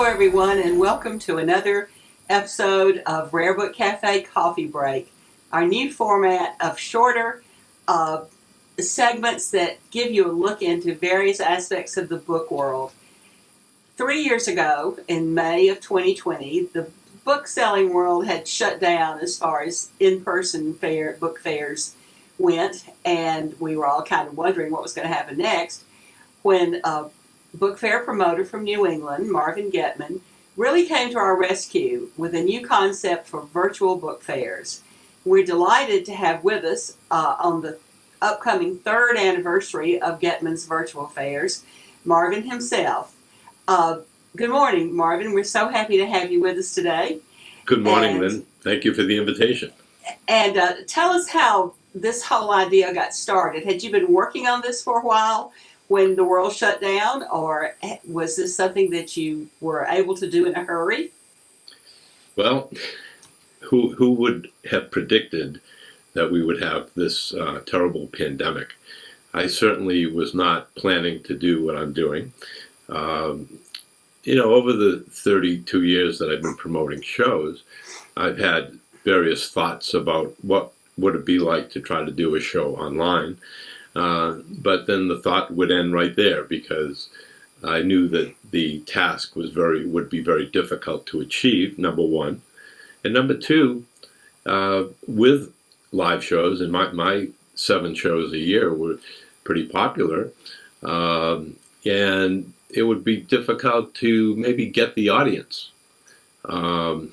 Hello, everyone, and welcome to another episode of Rare Book Cafe Coffee Break, our new format of shorter segments that give you a look into various aspects of the book world. 3 years ago, in May of 2020, the book selling world had shut down as far as in-person book fairs went, and we were all kind of wondering what was going to happen next when book fair promoter from New England, Marvin Getman, really came to our rescue with a new concept for virtual book fairs. We're delighted to have with us on the upcoming third anniversary of Getman's virtual fairs, Marvin himself. Good morning, Marvin. We're so happy to have you with us today. Good morning, Lynn. Thank you for the invitation. And tell us how this whole idea got started. Had you been working on this for a while when the world shut down, or was this something that you were able to do in a hurry? Well, who would have predicted that we would have this terrible pandemic? I certainly was not planning to do what I'm doing. Over the 32 years that I've been promoting shows, I've had various thoughts about what would it be like to try to do a show online. But then the thought would end right there, because I knew that the task would be very difficult to achieve, number one. And number two, with live shows, and my 7 shows a year were pretty popular, and it would be difficult to maybe get the audience. I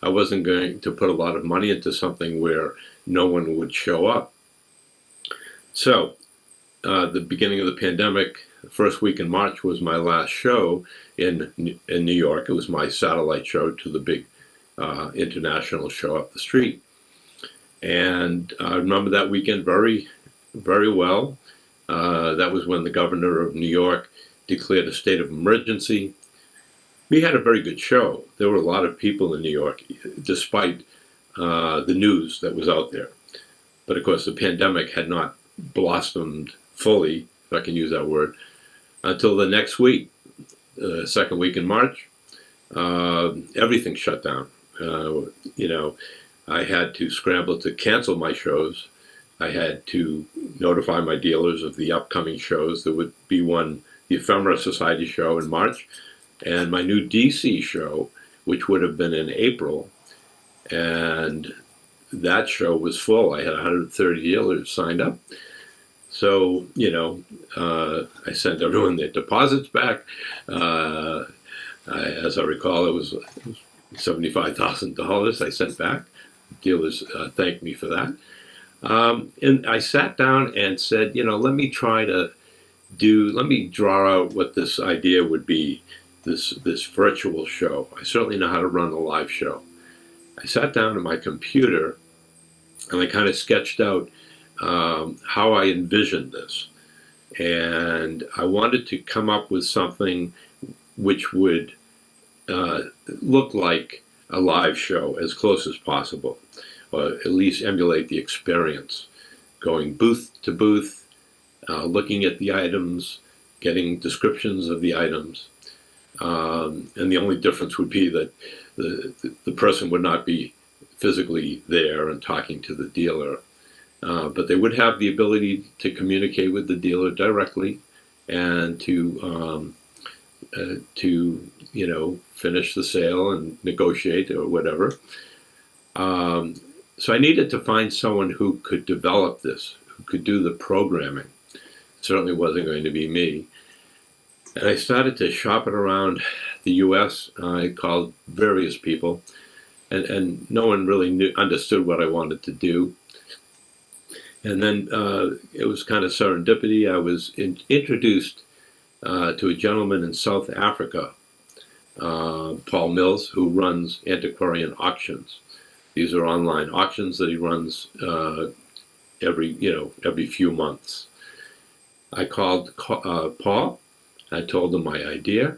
wasn't going to put a lot of money into something where no one would show up. So, the beginning of the pandemic, the first week in March was my last show in New York. It was my satellite show to the big international show up the street. And I remember that weekend very, very well. That was when the governor of New York declared a state of emergency. We had a very good show. There were a lot of people in New York, despite the news that was out there. But of course, the pandemic had not blossomed fully, if I can use that word, until the next week, the second week in March. Everything shut down. I had to scramble to cancel my shows. I had to notify my dealers of the upcoming shows. There would be one, the Ephemera Society show in March, and my new DC show, which would have been in April. And that show was full. I had 130 dealers signed up. So, I sent everyone their deposits back. As I recall, it was $75,000 I sent back. Dealers thanked me for that. And I sat down and said, let me draw out what this idea would be, this virtual show. I certainly know how to run a live show. I sat down at my computer and I kind of sketched out how I envisioned this. And I wanted to come up with something which would look like a live show as close as possible, or at least emulate the experience, going booth to booth, looking at the items, getting descriptions of the items. And the only difference would be that the person would not be physically there and talking to the dealer. But they would have the ability to communicate with the dealer directly and to finish the sale and negotiate or whatever. So I needed to find someone who could develop this, who could do the programming. It certainly wasn't going to be me. And I started to shop it around the U.S. I called various people, and no one really understood what I wanted to do. And then it was kind of serendipity. I was introduced to a gentleman in South Africa, Paul Mills, who runs antiquarian auctions. These are online auctions that he runs every few months. I called Paul. I told him my idea,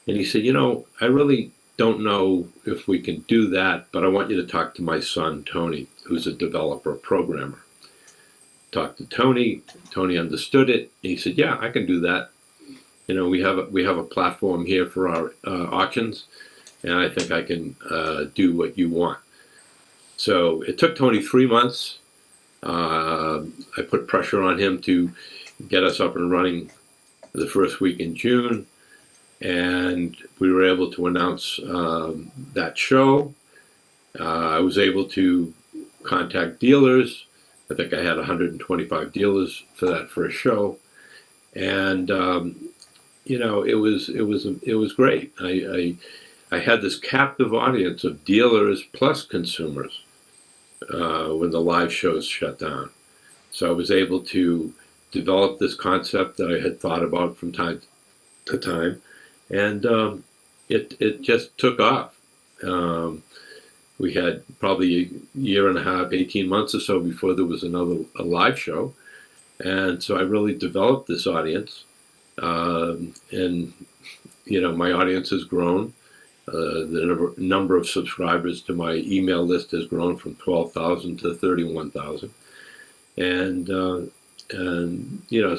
and he said, I really don't know if we can do that, but I want you to talk to my son, Tony, who's a developer, programmer. Talked to Tony. Tony understood it. And he said, yeah, I can do that. we have a platform here for our auctions, and I think I can do what you want. So it took Tony 3 months. I put pressure on him to get us up and running the first week in June, and we were able to announce that show. I was able to contact dealers. I think I had 125 dealers for that first show, and it was great. I had this captive audience of dealers plus consumers when the live shows shut down. So I was able to develop this concept that I had thought about from time to time, and it just took off. We had probably a year and a half, 18 months or so before there was a live show, and so I really developed this audience, and my audience has grown. The number of subscribers to my email list has grown from 12,000 to 31,000, and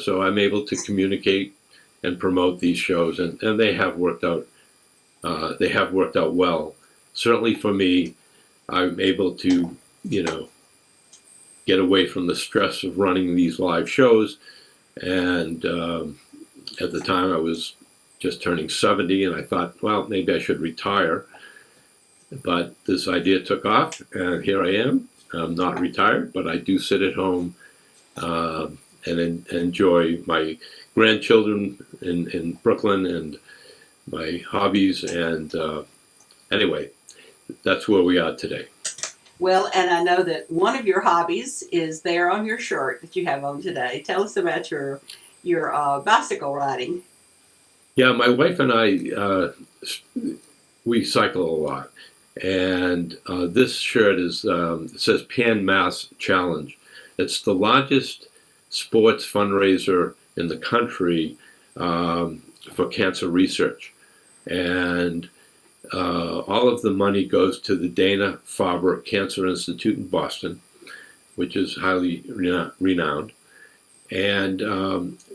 so I'm able to communicate and promote these shows, and they have worked out. They have worked out well. Certainly for me, I'm able to get away from the stress of running these live shows, and at the time I was just turning 70, and I thought, well, maybe I should retire. But this idea took off, and here I am. I'm not retired, but I do sit at home and enjoy my grandchildren in Brooklyn and my hobbies. And anyway, that's where we are today. Well, and I know that one of your hobbies is there on your shirt that you have on today. Tell us about your bicycle riding. Yeah, my wife and I, we cycle a lot. And this shirt it says Pan Mass Challenge. It's the largest sports fundraiser in the country for cancer research. And all of the money goes to the Dana-Farber Cancer Institute in Boston, which is highly renowned. And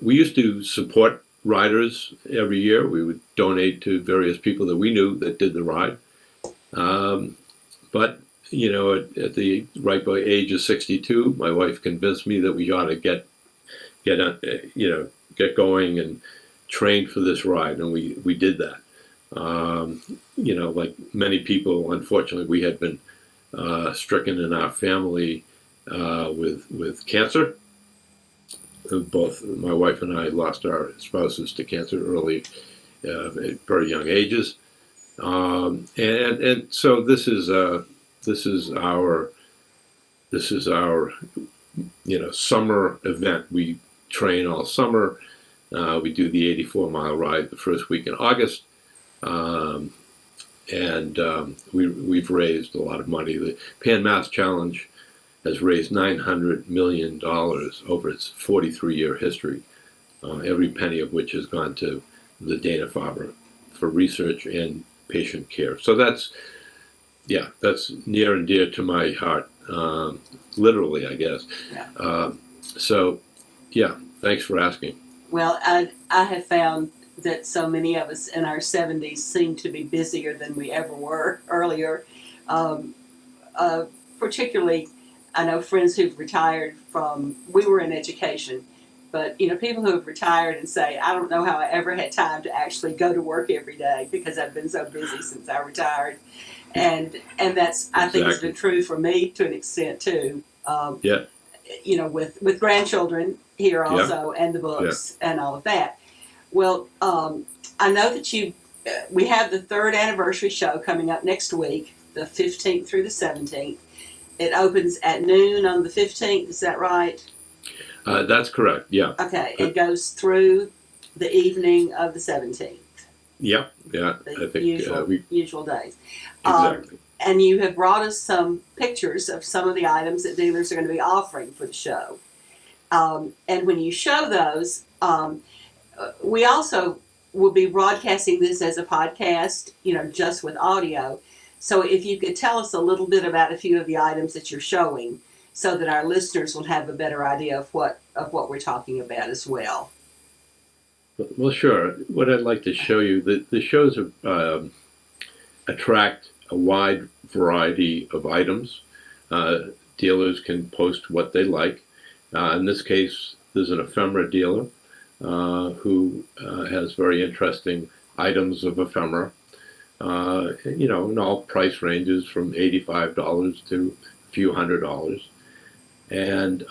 we used to support riders every year. We would donate to various people that we knew that did the ride. But at the ripe age of 62, my wife convinced me that we ought to get going and train for this ride, and we did that. Like many people, unfortunately, we had been stricken in our family with cancer. Both my wife and I lost our spouses to cancer early, at very young ages, and so this is our summer event. We train all summer. We do the 84-mile ride the first week in August, and we've raised a lot of money. The Pan Mass Challenge has raised $900 million over its 43-year history, every penny of which has gone to the Dana-Farber for research and patient care. So that's near and dear to my heart, literally, I guess. Yeah. Thanks for asking. Well, I have found that so many of us in our 70s seem to be busier than we ever were earlier, particularly. I know friends who've retired we were in education, but people who have retired and say, I don't know how I ever had time to actually go to work every day because I've been so busy since I retired. And that's, I think, has been true for me to an extent too. With grandchildren here also, and the books and all of that. Well, I know that we have the 3rd anniversary show coming up next week, the 15th through the 17th. It opens at noon on the 15th, is that right? That's correct, yeah. Okay, it goes through the evening of the 17th. Yeah, I think usual days. Exactly. And you have brought us some pictures of some of the items that dealers are going to be offering for the show. And when you show those, we also will be broadcasting this as a podcast, just with audio. So if you could tell us a little bit about a few of the items that you're showing, so that our listeners will have a better idea of what we're talking about as well. Well, sure. What I'd like to show you, the shows attract a wide variety of items. Dealers can post what they like. In this case, there's an ephemera dealer who has very interesting items of ephemera. In all price ranges from $85 to a few $100s. And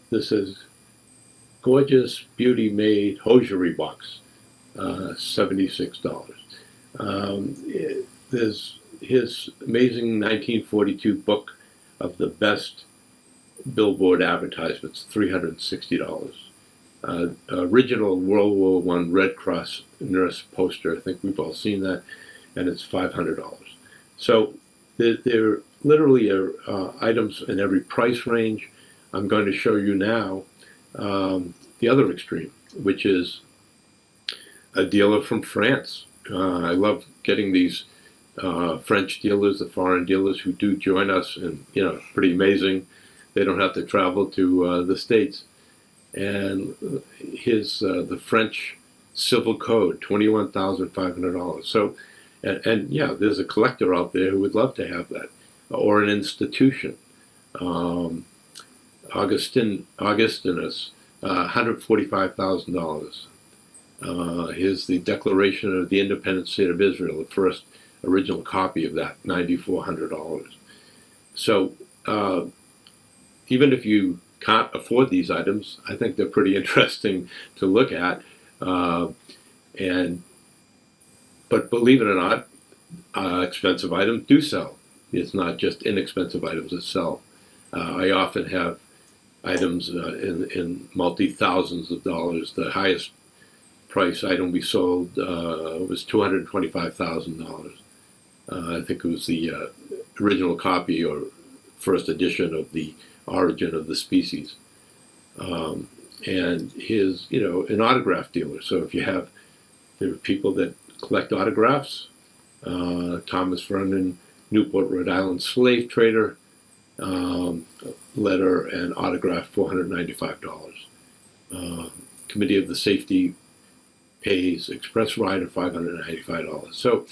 this is gorgeous beauty made hosiery box, $76. There's his amazing 1942 book of the best billboard advertisements, $360. Original World War I Red Cross nurse poster, I think we've all seen that, and it's $500. So there literally are items in every price range. I'm going to show you now the other extreme, which is a dealer from France. I love getting these French dealers, the foreign dealers who do join us, and pretty amazing. They don't have to travel to the States. And the French Civil Code, $21,500. So, and yeah, there's a collector out there who would love to have that, or an institution. Augustinus, $145,000. Here's the Declaration of the Independent State of Israel, the first original copy of that, $9,400. So even if you can't afford these items, I think they're pretty interesting to look at. But believe it or not, expensive items do sell. It's not just inexpensive items that sell. I often have items in multi-thousands of dollars. The highest price item we sold was $225,000. I think it was the original copy or first edition of the Origin of the Species. And his, an autograph dealer. So if there are people that collect autographs, Thomas Vernon, Newport, Rhode Island slave trader, letter and autograph, $495. Committee of the Safety pays express rider, $595. So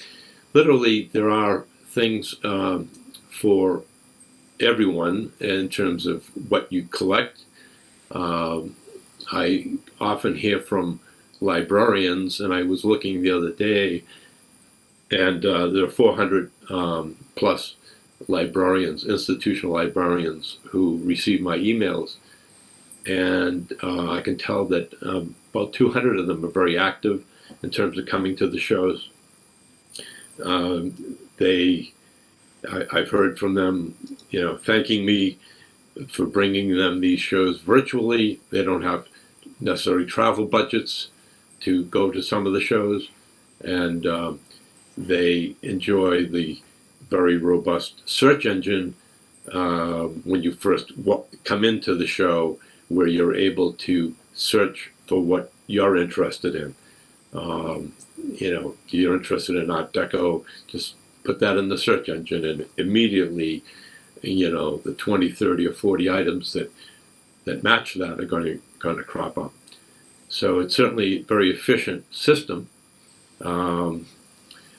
literally there are things for everyone in terms of what you collect. I often hear from librarians, and I was looking the other day, and there are 400 plus librarians, institutional librarians, who receive my emails, and I can tell that about 200 of them are very active in terms of coming to the shows. I've heard from them, thanking me for bringing them these shows virtually. They don't have necessary travel budgets to go to some of the shows, and they enjoy the very robust search engine when you first come into the show, where you're able to search for what you're interested in. If you're interested in Art Deco, just put that in the search engine, and immediately, the 20, 30, or 40 items that match that are going to crop up. So it's certainly a very efficient system. And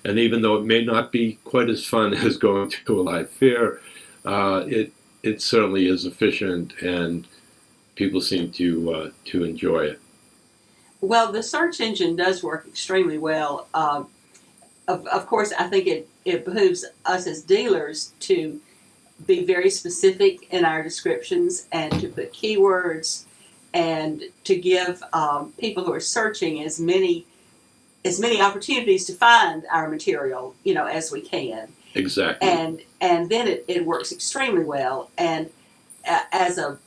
even though it may not be quite as fun as going to a live fair, it certainly is efficient, and people seem to enjoy it. Well, the search engine does work extremely well. Of course, I think it behooves us as dealers to be very specific in our descriptions and to put keywords and to give people who are searching as many opportunities to find our material, as we can. Exactly. And then it works extremely well. And as a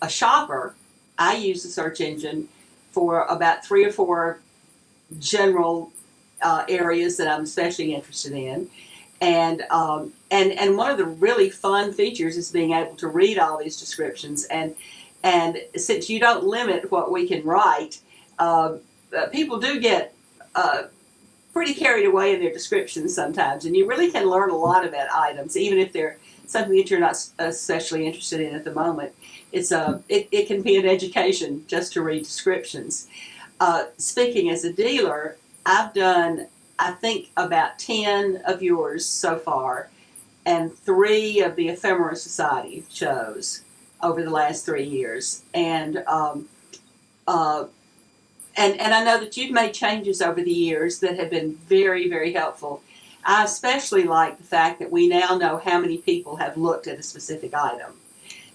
shopper, I use the search engine for about 3 or 4 general areas that I'm especially interested in. And one of the really fun features is being able to read all these descriptions. And since you don't limit what we can write, people do get pretty carried away in their descriptions sometimes. And you really can learn a lot about items, even if they're something that you're not especially interested in at the moment. it can be an education just to read descriptions. Speaking as a dealer, I've done, I think, about 10 of yours so far, and 3 of the Ephemera Society shows over the last 3 years. And I know that you've made changes over the years that have been very, very helpful. I especially like the fact that we now know how many people have looked at a specific item,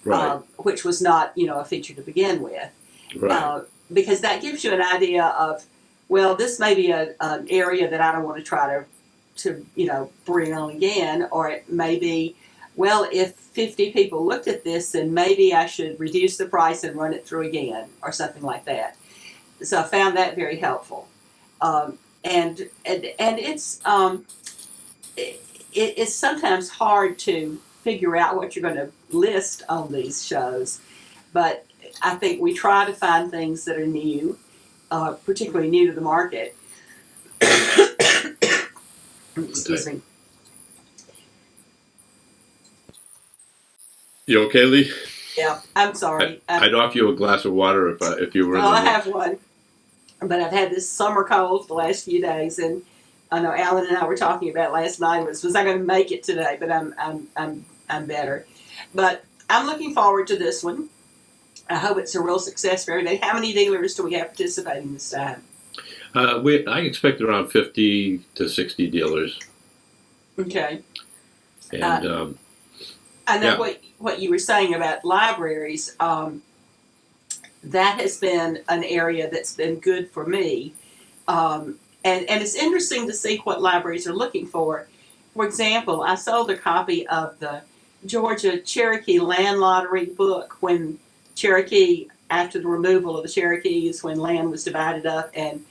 Right. which was not, a feature to begin with. Right. Because that gives you an idea of, well, this may be an area that I don't want to try to bring on again, or it may be, well, if 50 people looked at this, then maybe I should reduce the price and run it through again, or something like that. So I found that very helpful. And it's sometimes hard to figure out what you're going to list on these shows, but I think we try to find things that are new, particularly new to the market. Excuse me. You okay, Lee? Yeah, I'm sorry. I'd offer you a glass of water if you were in the I mood. have one, but I've had this summer cold the last few days, and I know Alan and I were talking about last night. Was I going to make it today? But I'm better. But I'm looking forward to this one. I hope it's a real success for everybody. How many dealers do we have participating this time? I expect around 50 to 60 dealers. Okay. And I know yeah. what you were saying about libraries. That has been an area that's been good for me. And it's interesting to see what libraries are looking for. For example, I sold a copy of the Georgia Cherokee Land Lottery book when Cherokee, after the removal of the Cherokees, when land was divided up, and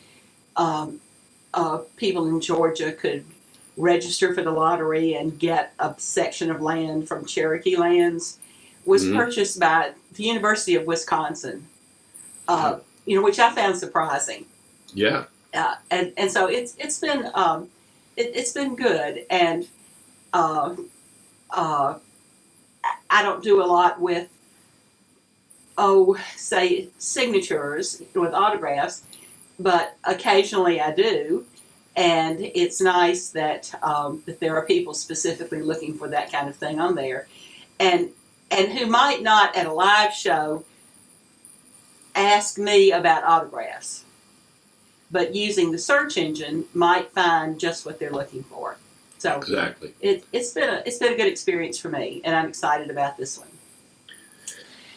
people in Georgia could register for the lottery and get a section of land from Cherokee lands, was purchased by the University of Wisconsin, which I found surprising. Yeah. And so it's been good, and I don't do a lot with say signatures with autographs, but occasionally I do, and it's nice that there are people specifically looking for that kind of thing on there, and who might not at a live show ask me about autographs, but using the search engine might find just what they're looking for. So Exactly. It's been a good experience for me, and I'm excited about this one.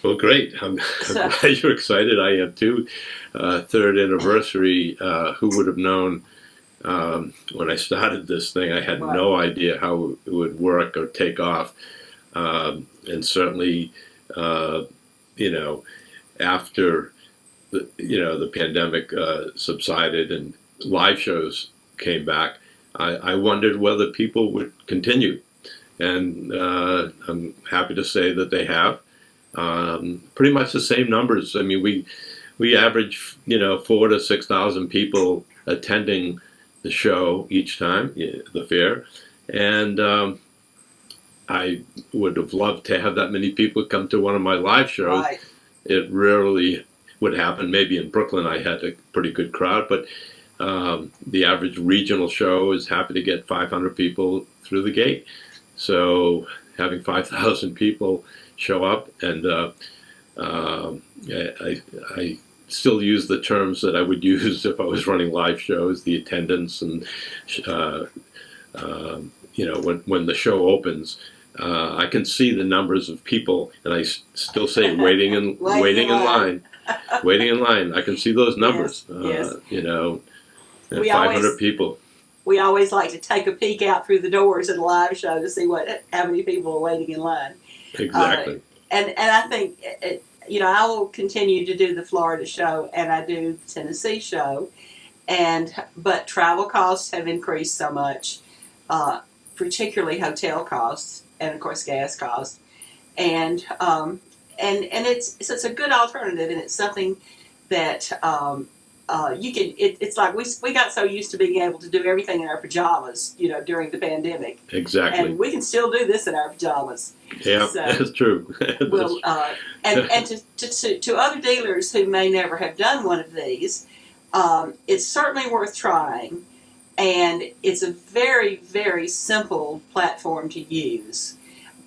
Well, great. I'm glad you're excited. I am too. Third anniversary. Who would have known when I started this thing? I had no idea how it would work or take off. And certainly, after the pandemic subsided and live shows came back, I wondered whether people would continue. And I'm happy to say that they have. Pretty much the same numbers. I mean, we average 4,000 to 6,000 people attending the show each time, the fair, and I would have loved to have that many people come to one of my live shows. Right. It rarely would happen. Maybe in Brooklyn I had a pretty good crowd, but the average regional show is happy to get 500 people through the gate. So having 5,000 people show up, and I still use the terms that I would use if I was running live shows, the attendance, and when the show opens, I can see the numbers of people, and I still say waiting in line. Waiting in line. I can see those numbers. Yes. 500 people. We always like to take a peek out through the doors at a live show to see how many people are waiting in line. Exactly. And I think I will continue to do the Florida show, and I do the Tennessee show, but travel costs have increased so much, particularly hotel costs, and of course gas costs, and it's a good alternative, and it's something that you can. It's like we got so used to being able to do everything in our pajamas, during the pandemic, Exactly. and we can still do this in our pajamas. Yeah, So, that's true. well, and to other dealers who may never have done one of these, it's certainly worth trying, and it's a very, very simple platform to use.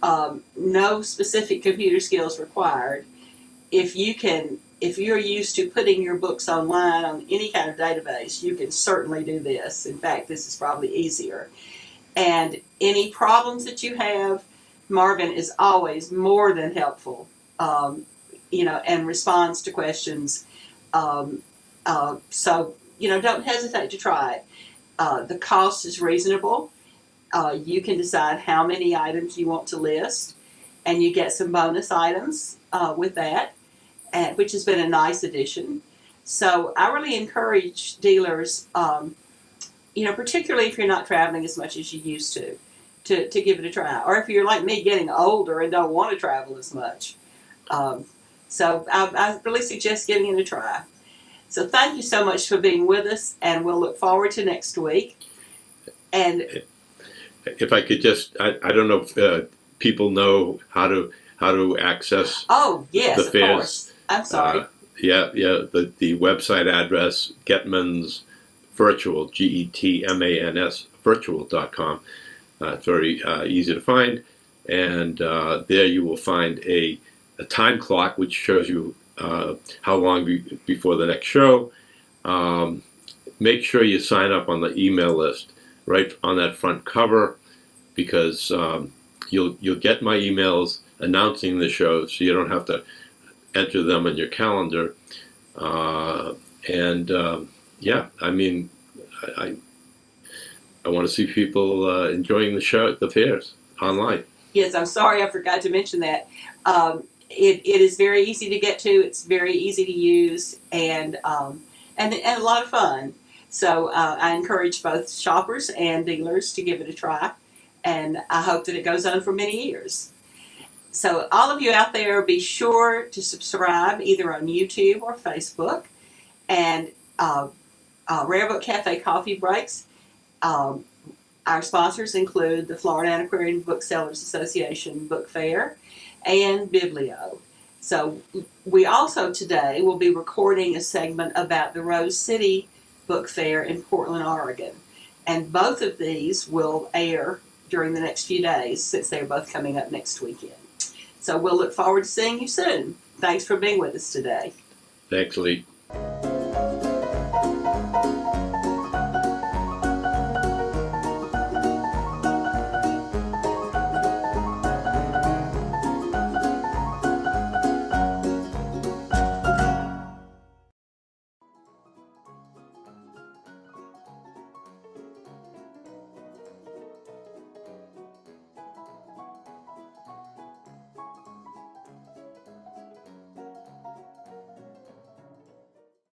No specific computer skills required. If you're used to putting your books online on any kind of database, you can certainly do this. In fact, this is probably easier. And any problems that you have, Marvin is always more than helpful, and responds to questions. So, don't hesitate to try it. The cost is reasonable. You can decide how many items you want to list, and you get some bonus items with that, which has been a nice addition. So I really encourage dealers, particularly if you're not traveling as much as you used to give it a try. Or if you're like me, getting older and don't want to travel as much. So I really suggest giving it a try. So thank you so much for being with us, and we'll look forward to next week. And if I could just, I don't know if people know how to access. Oh yes, the fairs. Of course. I'm sorry. The website address, Getman's Virtual, Getmans virtual.com. It's very easy to find, and there you will find a time clock which shows you how long before the next show. Make sure you sign up on the email list right on that front cover, because you'll get my emails announcing the show, so you don't have to enter them in your calendar. I want to see people enjoying the show at the fairs online. Yes, I'm sorry I forgot to mention that. It is very easy to get to. It's very easy to use, and a lot of fun. So I encourage both shoppers and dealers to give it a try, and I hope that it goes on for many years. So all of you out there, be sure to subscribe either on YouTube or Facebook, and Rare Book Cafe Coffee Breaks. Our sponsors include the Florida Antiquarian Booksellers Association Book Fair and Biblio. So we also today will be recording a segment about the Rose City Book Fair in Portland, Oregon. And both of these will air during the next few days, since they're both coming up next weekend. So we'll look forward to seeing you soon. Thanks for being with us today. Thanks, Lee.